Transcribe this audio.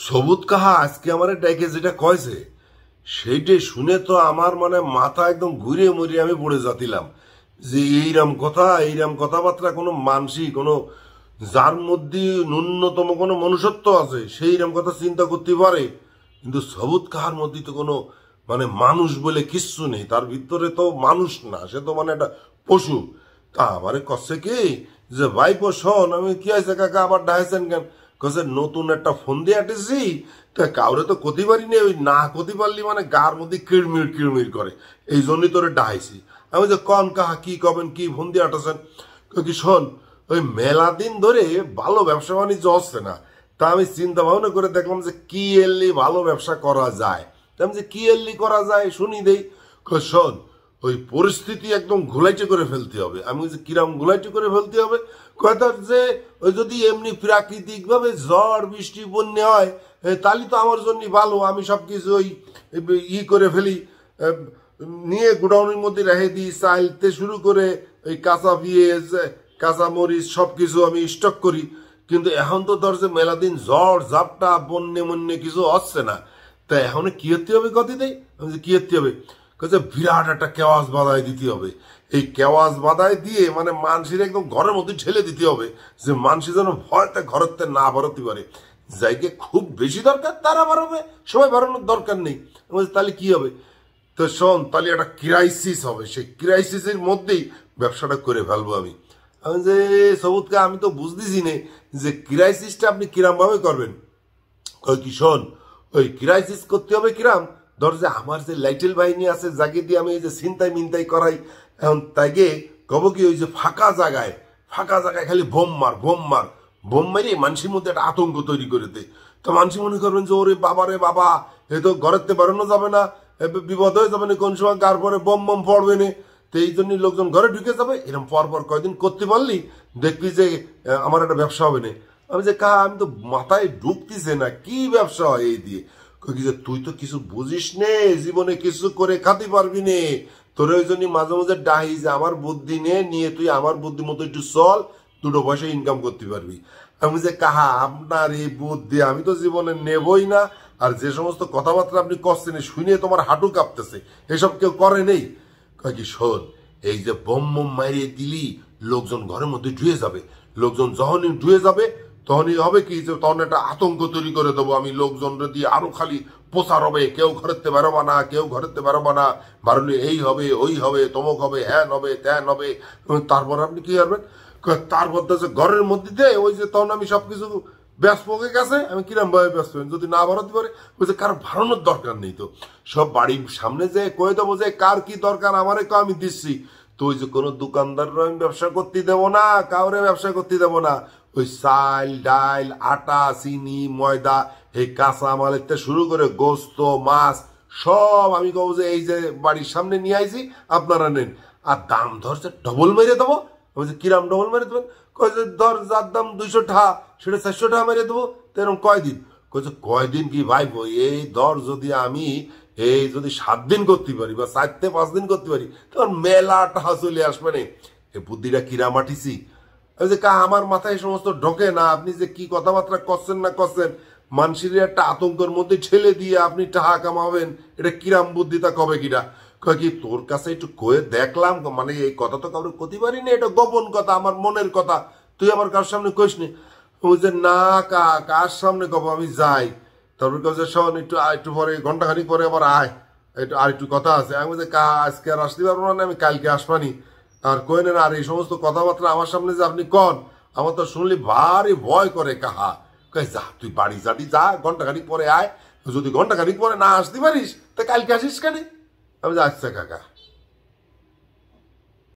সবুজ কাহা আজকে আমার ডাইকে যেটা কয়েছে সেইটাই শুনে তো আমার মানে মাথা একদম ঘুরে মুড়িয়ে আমি পড়ে যাতিলাম যে এইরম কথাবার্তা কোনো মানসিক কোনো যার মধ্যে ন্যূনতম কোনো মনুষ্যত্ব আছে সেইরকম কথা চিন্তা করতে পারে। কিন্তু সবুজ কাহার মধ্যে তো কোনো মানে মানুষ বলে কিচ্ছু নেই, তার ভিতরে তো মানুষ না, সে তো মানে একটা পশু। তা আমারে কচ্ছে কি যে ভাই শোন, আমি কি আছে কাকা আবার ডাইছেন কেন? কছে নতুন একটা ফোন দিয়ে আটেছি, তা কাউরে তো ক্ষতি পারিনি, ওই না ক্ষতি পারলি মানে গার মধ্যে কিড়মির কিড়মির করে, এই জন্যই তোরে ডাইছি। আমি যে কন কাহা কি কবেন, কি ফোন দিয়ে আটেছেন? কি শোন, ওই মেলা দিন ধরে ভালো ব্যবসা বাণিজ্য হচ্ছে না, তা আমি চিন্তা ভাবনা করে দেখলাম যে কি এলি ভালো ব্যবসা করা যায়। আমি যে কি এলি করা যায় শুনি দেই। শোন, ওই পরিস্থিতি একদম ঘোলাইটে করে ফেলতে হবে। আমি যে কিরাম ঘোলাইটে করে ফেলতে হবে, কয়টার যে ওই যদি এমনি প্রাকৃতিক ভাবে ঝড় বৃষ্টি বন্যা হয় তাহলে তো আমার জন্য ভালো, আমি সবকিছু ওই করে ফেলি, নিয়ে গোডাউনের মধ্যে রেখে দিই, চাইতে শুরু করে ওই কাঁচা পেঁয়াজ কাঁচা মরিচ সবকিছু আমি স্টক করি। কিন্তু এখন তো ধর যে মেলা দিন ঝড় ঝাপটা বন্যে মন্যে কিছু হচ্ছে না, তা এখন কি করতে হবে কত দেয়? আমি যে কি করতে হবে, বিরাট একটা কেওয়াজ বাধায় দিতে হবে। এই কেওয়াজ বাধায় দিয়ে মানে মানুষের একদম ঘরের মধ্যে ঠেলে দিতে হবে, যে মানুষের যেন ভয়তে ঘরেতে না বাড়াতে পারে। যাইকে খুব বেশি দরকার তারা বাড়াবে, সবাই বাড়ানোর দরকার নেই। তাহলে কি হবে? তো শোন, তাহলে একটা ক্রাইসিস হবে, সেই ক্রাইসিসের মধ্যেই ব্যবসাটা করে ফেলবো আমি। আমি যে সবুজকে আমি তো বুঝতেছি না যে ক্রাইসিসটা আপনি কিরাম ভাবে করবেন। ওই কি শোন, ওই ক্রাইসিস করতে হবে কিরাম, ধর যে আমার যে লাইটেল বাহিনী আছে যাকে দিয়ে আমি এই যে ছিনতাই মিনতাই করাই, এখন তাইকে কব কি ওই যে ফাঁকা জায়গায় খালি বোম মার বোম মারি মানুষের মধ্যে একটা আতঙ্ক তৈরি করে দেয়। তো মানুষ মনে করবেন যে ওরে বাবা রে বাবা, এ তো ঘরেতে বেরোনো যাবে না, বিপদ হয়ে যাবে না, কোন সময় কার পরে বোম পড়বে না। তো এই জন্যই লোকজন ঘরে ঢুকে যাবে। এরকম পর কয়দিন করতে পারলি দেখবি যে আমার একটা ব্যবসা হবে না। আমি যে আমি তো মাথায় ঢুকতেছে না কি ব্যবসা হয় এই দিয়ে। তুই তো কিছু বুঝিস নে, জীবনে কিছু করে খাতে পারবি নে, তোর ওই জন্য মাঝে মাঝে ডাহি যে আমার বুদ্ধি নিয়ে তুই আমার বুদ্ধি মতো একটু চল, দুটো পয়সা ইনকাম করতে পারবি। আমি যে আপনার এই বুদ্ধি আমি তো জীবনে নেবই না, আর যে সমস্ত কথাবার্তা আপনি করছেন শুনে তোমার হাঁটু কাঁপতেছে, এসব কেউ করে নেই। কি শোন, এই যে বোম মারিয়ে দিলি লোকজন ঘরের মধ্যে ঢুয়ে যাবে, লোকজন যখনই ঢুয়ে যাবে তখনই হবে কি যে তখন একটা আতঙ্ক তৈরি করে দেবো আমি, লোকজন দিয়ে আরো খালি প্রচার হবে, কেউ ঘরেতে বেরোবা না, কেউ ঘরেতে বেরোবা না, বারণে এই হবে ওই হবে তমক হবে হ্যান হবে ত্যান হবে। তারপর আপনি কি করবেন? তারপর যে ঘরের মধ্যে দিয়ে ওই যে তখন আমি সবকিছু ব্যস্ত হয়ে গেছে, আমি কিরম ভাবে ব্যস্ত হই যদি না বাড়াতে পারে, ওই যে কার বাড়ানোর দরকার নেই। তো সব বাড়ির সামনে যে কয়ে দেবো যে কার কি দরকার আমারে আমি দিচ্ছি। তো ওই যে কোনো দোকানদাররা আমি ব্যবসা করতে দেবো না, কাউরে ব্যবসা করতে দেবো না। ওই চাল ডাল আটা চিনি ময়দা এই কাঁচা মালের শুরু করে গোস্ত মাছ সব আমি কব যে এই যে বাড়ির সামনে নিয়ে আইছি আপনারা নেন, আর দাম ধরছে ডবল মেরে দেবো। আমি যে কিরাম ডবল মেরে দেবেন? কয়েছে ধর যার দাম 200 টাকা সেটা 400 টাকা মেরে দেবো। তো এরকম কয়দিন? কয়েছে কয়দিন কি ভাই, এই ধর যদি আমি এই যদি 7 দিন করতে পারি বা 4 থেকে 5 দিন করতে পারি তখন মেলা টাকা চলে আসবে না। এই বুদ্ধিটা কিরা মাটিছি। ওই যে আমার মাথায় সমস্ত ঢোকে না, আপনি যে কি কথাবার্তা করছেন না করছেন, মানুষের একটা আতঙ্কের মধ্যে ঠেলে দিয়ে আপনি টাকা কামাবেন, এটা কিরাম বুদ্ধি তা কবে কিরা? কি তোর কাছে একটু কয়ে দেখলাম, মানে এই কথা তো কারো করতে পারি না, এটা গোপন কথা, আমার মনের কথা, তুই আমার কার সামনে কইস নি। ওই যে না কার সামনে কব, আমি যাই। তারপর কাছে শোন একটু পরে ঘন্টাখানিক পরে আবার আয়, একটু আর একটু কথা আছে। আমি যে আজকে আর আসতে পারবো না, আমি কালকে আসবানি। আর কই না, আর এই সমস্ত কথাবার্তা আমার সামনে যে আপনি কন, আমার তো শুনলি ভারী ভয় করে কাহা। কই যা তুই বাড়ি যাবি, যা ঘন্টাখানিক পরে আয়, যদি ঘন্টাখানিক পরে না আসতে পারিস তা কালকে আসিস কেন? আমি যে আচ্ছা কাকা।